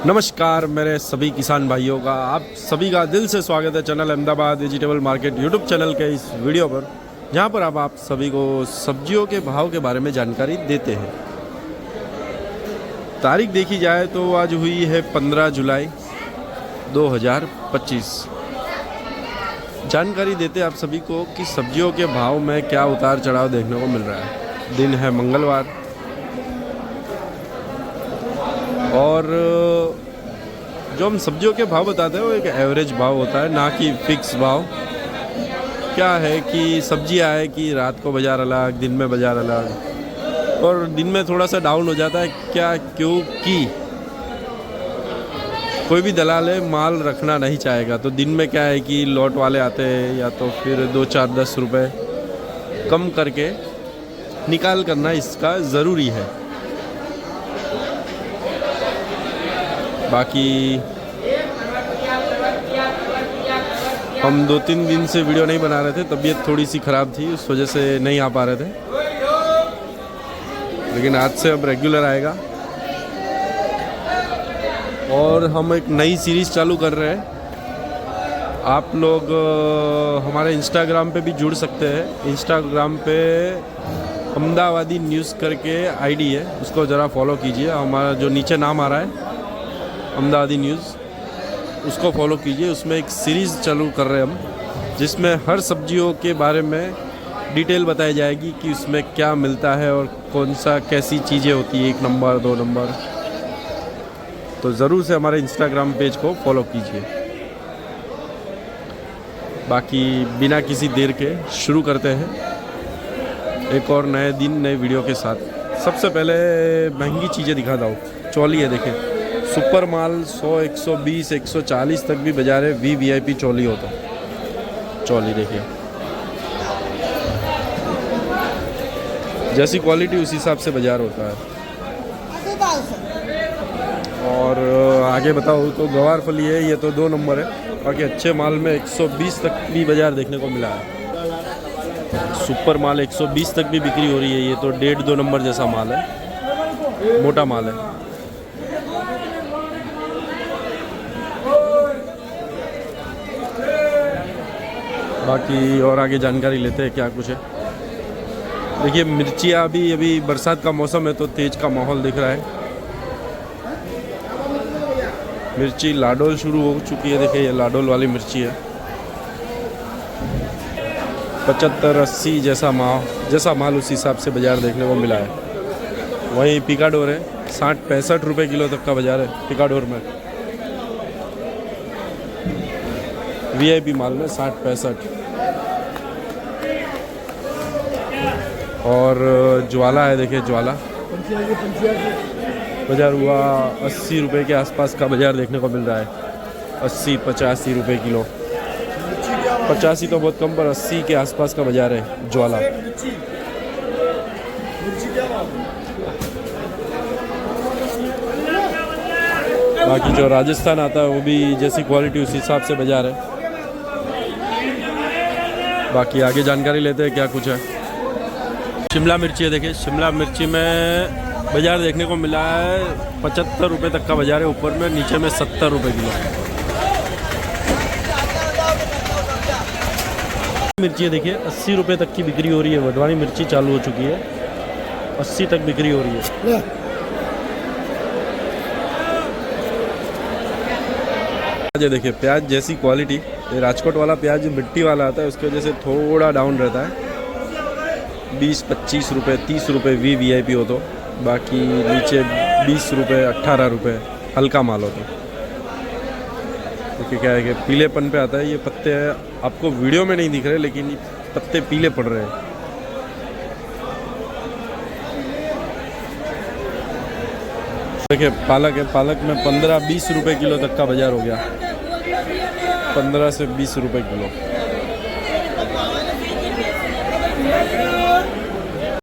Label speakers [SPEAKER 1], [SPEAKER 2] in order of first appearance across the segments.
[SPEAKER 1] नमस्कार मेरे सभी किसान भाइयों का आप सभी का दिल से स्वागत है channel Ahmedabad vegetable market YouTube channel के इस वीडियो पर, जहां पर आप सभी को सब्जियों के भाव के बारे में जानकारी देते हैं। तारीख देखी जाए तो आज हुई है 15 जुलाई 2025। जानकारी देते आप सभी को कि सब्जियों के भाव में क्या उतार चढ़ाव देखने को मिल रहा है। दिन है मंगलवार और जो हम सब्जियों के भाव बताते हैं वो एक एवरेज भाव होता है, ना कि फिक्स भाव। क्या है कि सब्जियां है कि रात को बाज़ार अलग, दिन में बाज़ार अलग, और दिन में थोड़ा सा डाउन हो जाता है। क्या क्योंकि कोई भी दलाल है माल रखना नहीं चाहेगा, तो दिन में क्या है कि लॉट वाले आते हैं या तो फिर 2-4-10 रुपए कम करके निकाल करना इसका ज़रूरी है। बाकी हम 2-3 दिन से वीडियो नहीं बना रहे थे, तबीयत थोड़ी सी ख़राब थी, उस वजह से नहीं आ पा रहे थे, लेकिन आज से अब रेगुलर आएगा। और हम एक नई सीरीज़ चालू कर रहे हैं। आप लोग हमारे इंस्टाग्राम पे भी जुड़ सकते हैं। इंस्टाग्राम पे अहमदाबादी न्यूज़ करके आईडी है, उसको ज़रा फॉलो कीजिए। हमारा जो नीचे नाम आ रहा है अहमदाबादी न्यूज़, उसको फॉलो कीजिए। उसमें एक सीरीज़ चालू कर रहे हैं हम, जिसमें हर सब्जियों के बारे में डिटेल बताई जाएगी कि उसमें क्या मिलता है और कौन सा कैसी चीज़ें होती है, 1 नंबर 2 नंबर। तो ज़रूर से हमारे इंस्टाग्राम पेज को फॉलो कीजिए। बाकी बिना किसी देर के शुरू करते हैं एक और नए दिन नए वीडियो के साथ। सबसे पहले महंगी चीज़ें दिखाता हूँ। चौली है, देखें, सुपर माल 100, 120, 140 तक भी बाजार है। वीआईपी चौली होता है। चौली देखिए, जैसी क्वालिटी उसी हिसाब से बाजार होता है। और आगे बताओ तो गवार फली है, ये तो 2 नंबर है। बाकी अच्छे माल में 120 तक भी बाजार देखने को मिला है। सुपर माल 120 तक भी बिक्री हो रही है। ये तो 1.5-2 नंबर जैसा माल है, मोटा माल है। बाकी और आगे जानकारी लेते हैं क्या कुछ है। देखिए मिर्चियाँ अभी बरसात का मौसम है तो तेज का माहौल दिख रहा है। मिर्ची लाडोल शुरू हो चुकी है। देखिए ये लाडोल वाली मिर्ची है। 75-80 जैसा माल उस हिसाब से बाज़ार देखने को मिला है। वहीं पिकाडोर है, 60-65 रुपये किलो तक का बाज़ार है पिकाडोर में। वीआईपी माल में 60-65। और ज्वाला है, देखिए ज्वाला बाज़ार हुआ 80 रुपये के आसपास का बाज़ार देखने को मिल रहा है। 80-85 रुपये किलो। 85 तो बहुत कम, पर 80 के आसपास का बाज़ार है ज्वाला। बाकी जो राजस्थान आता है वो भी जैसी क्वालिटी उसी हिसाब से बाज़ार है। बाकी आगे जानकारी लेते हैं क्या कुछ है। शिमला मिर्ची है, देखिए शिमला मिर्ची में बाज़ार देखने को मिला है 75 रुपये तक का बाज़ार है ऊपर में, नीचे में 70 रुपये किलो। मिर्ची है, देखिए 80 रुपये तक की बिक्री हो रही है। वडवानी मिर्ची चालू हो चुकी है, 80 तक बिक्री हो रही है। प्याज देखिए, प्याज जैसी क्वालिटी, ये राजकोट वाला प्याज मिट्टी वाला आता है, उसकी वजह से थोड़ा डाउन रहता है। 20-25 रुपये, 30 रुपये वीआईपी हो तो, बाकी नीचे 20 रुपये, 18 रुपये हल्का माल हो तो। देखिए क्या है कि पीलेपन पे आता है। ये पत्ते आपको वीडियो में नहीं दिख रहे, लेकिन ये पत्ते पीले पड़ रहे हैं। देखिए पालक है, पालक में 15-20 रुपये किलो तक का बाज़ार हो गया। 15 से 20 रुपये किलो।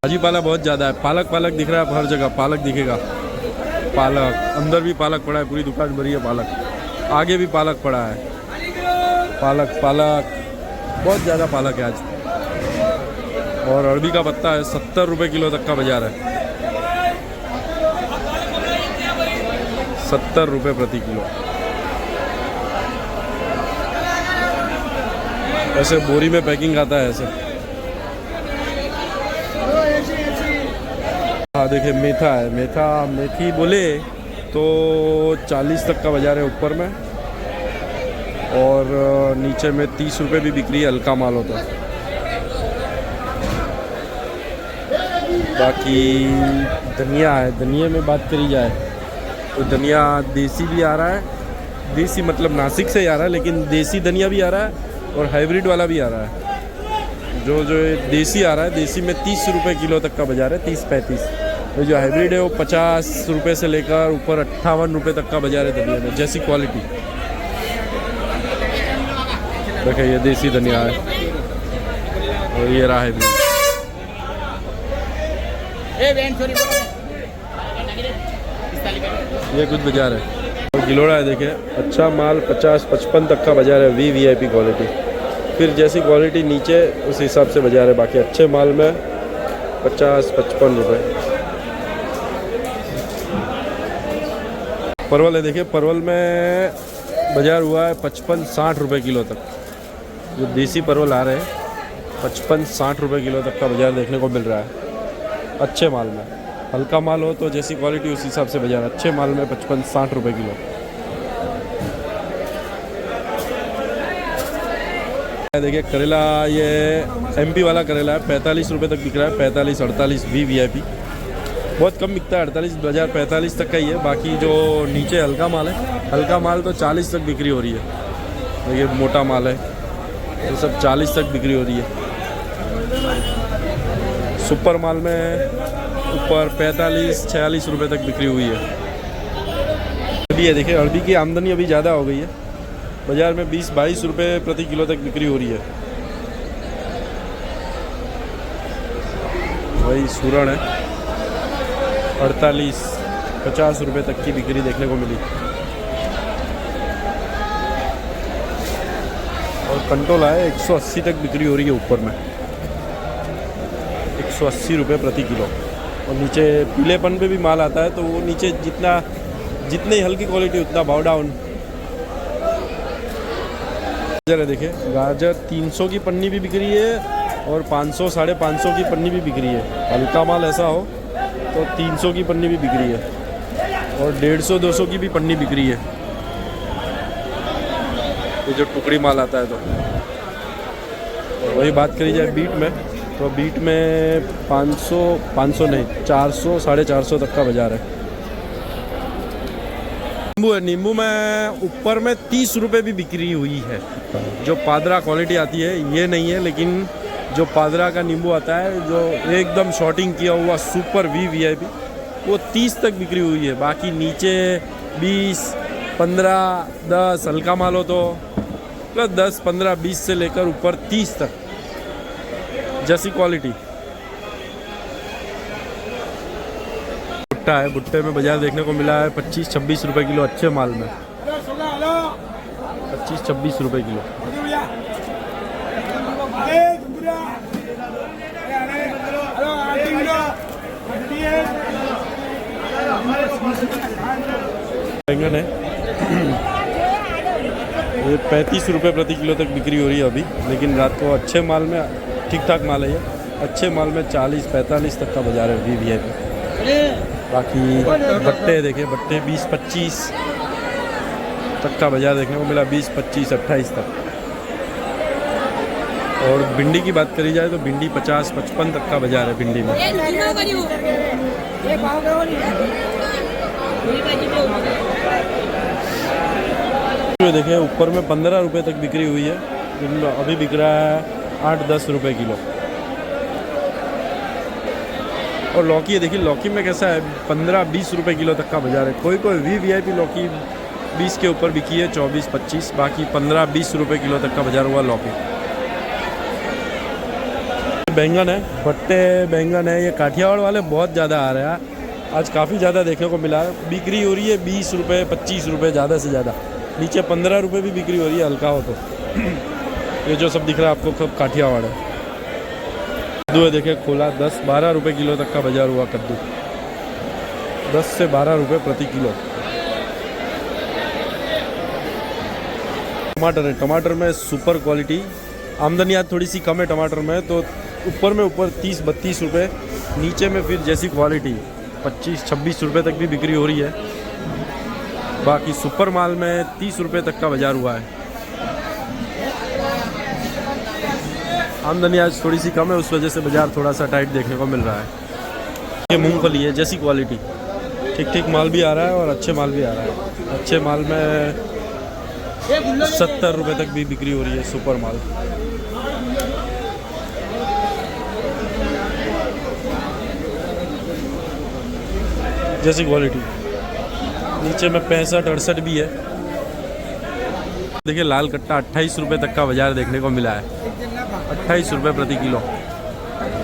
[SPEAKER 1] भाजी पाला बहुत ज़्यादा है। पालक दिख रहा है हर जगह, पालक दिखेगा। पालक अंदर भी पालक पड़ा है, पूरी दुकान भरी है पालक। आगे भी पालक पड़ा है। पालक बहुत ज़्यादा पालक है आज। और अरबी का पत्ता है, 70 रुपये किलो तक का बाज़ार है। 70 रुपये प्रति किलो। ऐसे बोरी में पैकिंग आता है ऐसे। हाँ देखिए मेथा है, मेथी बोले तो 40 तक का बाजार है ऊपर में, और नीचे में 30 रुपये भी बिक्री है, हल्का माल होता है। बाकी धनिया है, धनिया में बात करी जाए तो धनिया देसी भी आ रहा है, देसी मतलब नासिक से ही आ रहा है, लेकिन देसी धनिया भी आ रहा है और हाइब्रिड वाला भी आ रहा है। जो देसी आ रहा है, देसी में 30 रुपये किलो तक का बाजार है, 30-35। तो जो हाइब्रिड है वो 50 रुपये से लेकर ऊपर 58 रुपये तक का बाजार है धनिया में, जैसी क्वालिटी। देखिए ये देसी धनिया है और ये रहा हाइब्रिड। ये कुछ बाजार है और गिलोड़ा है। देखिए अच्छा माल 50-55 तक का बाजार है, VVIP क्वालिटी। फिर जैसी क्वालिटी नीचे उस हिसाब से बाजार है। बाकी अच्छे माल में 50-55 रुपये। परवल है, देखिए परवल में बाजार हुआ है 55-60 रुपये किलो तक। जो देसी परवल आ रहे हैं 55-60 रुपये किलो तक का बाजार देखने को मिल रहा है अच्छे माल में। हल्का माल हो तो जैसी क्वालिटी उस हिसाब से बाजार। अच्छे माल में 55-60 रुपये किलो। देखिए करेला, ये MP वाला करेला है, 45 रुपये तक बिक रहा है, 45-48 VVIP। बहुत कम बिकता है, 48 बाजार 45 तक का ही है। बाकी जो नीचे हल्का माल है, हल्का माल तो 40 तक बिक्री हो रही है। देखिए मोटा माल है तो सब 40 तक बिक्री हो रही है। सुपर माल में ऊपर 45-46 रुपये तक बिक्री हुई है। अभी है देखिए अरबी की आमदनी अभी ज़्यादा हो गई है, बाज़ार में 20-22 रुपये प्रति किलो तक बिक्री हो रही है। वही सूरण है 48-50 रुपये तक की बिक्री देखने को मिली। और कंटोला है 180 तक बिक्री हो रही है ऊपर में, 180 रुपये प्रति किलो। और नीचे पीलेपन पे भी माल आता है तो वो नीचे जितनी हल्की क्वालिटी उतना भाव डाउन। गाजर है देखिए, गाजर 300 की पन्नी भी बिक रही है और 500-550 की पन्नी भी बिक रही है। हल्का माल ऐसा हो तो 300 की पन्नी भी बिक रही है और 150-200 की भी पन्नी बिक रही है। ये जो टुकड़ी माल आता है तो। और वही बात करी जाए बीट में तो बीट में 500 नहीं 400-450 तक का बाजार है। नींबू है, नींबू में ऊपर में 30 रुपये भी बिक्री हुई है। जो पादरा क्वालिटी आती है ये नहीं है, लेकिन जो पादरा का नींबू आता है जो एकदम शॉर्टिंग किया हुआ सुपर VVIP वो 30 तक बिक्री हुई है। बाकी नीचे 20, 15, 10 हल्का माल हो तो प्लस 10, 15, 20 से लेकर ऊपर 30 तक जैसी क्वालिटी। भुट्टा है, भुट्टे में बाजार देखने को मिला है 25-26 रुपये किलो अच्छे माल में, 25-26 रुपये किलो। बैंगन है ये 35 रुपये प्रति किलो तक बिक्री हो रही है अभी, लेकिन रात को अच्छे माल में ठीक ठाक माल है ये। अच्छे माल में 40-45 तक का बाजार है VVIP। बाकी भट्टे देखिए, भट्टे 20-25 तक का बाजार देखने को मिला, 20, 25, 28 तक। और भिंडी की बात करी जाए तो भिंडी 50-55 तक का बाजार है भिंडी में। देखिए ऊपर में 15 रुपये तक बिक्री हुई है, अभी बिक रहा है 8-10 रुपये किलो। और लौकी है देखिए, लौकी में कैसा है 15-20 रुपये किलो तक का बाजार है। कोई VVIP लौकी 20 के ऊपर बिकी है, 24-25। बाकी 15-20 रुपये किलो तक का बाजार हुआ लौकी। बैंगन है, भट्टे बैंगन है, ये काठियावाड़ वाले बहुत ज़्यादा आ रहे हैं आज, काफ़ी ज़्यादा देखने को मिला है। बिक्री हो रही है 20 रुपये 25 रुपये ज़्यादा से ज़्यादा, नीचे 15 रुपये भी बिक्री हो रही है हल्का हो तो। ये जो सब दिख रहा है आपको सब काठियावाड़ है। कद्दू है देखिए खोला 10-12 रुपये किलो तक का बाजार हुआ कद्दू, 10 से 12 रुपये प्रति किलो। टमाटर है, टमाटर में सुपर क्वालिटी। आमदनी आज थोड़ी सी कम है टमाटर में, तो ऊपर 30-32 रुपये, नीचे में फिर जैसी क्वालिटी 25-26 रुपये तक भी बिक्री हो रही है। बाकी सुपर माल में 30 रुपये तक का बाज़ार हुआ है। आमदनी आज थोड़ी सी कम है, उस वजह से बाज़ार थोड़ा सा टाइट देखने को मिल रहा है। ये मूंगफली है, जैसी क्वालिटी, ठीक ठीक माल भी आ रहा है और अच्छे माल भी आ रहा है। अच्छे माल में 70 रुपये तक भी बिक्री हो रही है सुपर माल। जैसी क्वालिटी, नीचे में 65-68 भी है। देखिए लाल कट्टा 28 रुपये तक का बाज़ार देखने को मिला है। 28 रुपये प्रति किलो,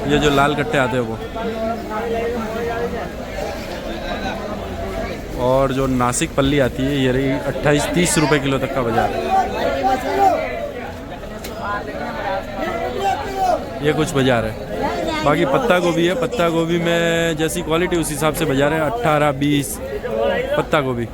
[SPEAKER 1] ये जो लाल कट्टे आते हैं वो। और जो नासिक पल्ली आती है ये रही 28-30 रुपये किलो तक का बाज़ार है। ये कुछ बाज़ार है। बाकी पत्ता गोभी है, पत्ता गोभी में जैसी क्वालिटी उस हिसाब से बाज़ार है। 18-20 पत्ता गोभी।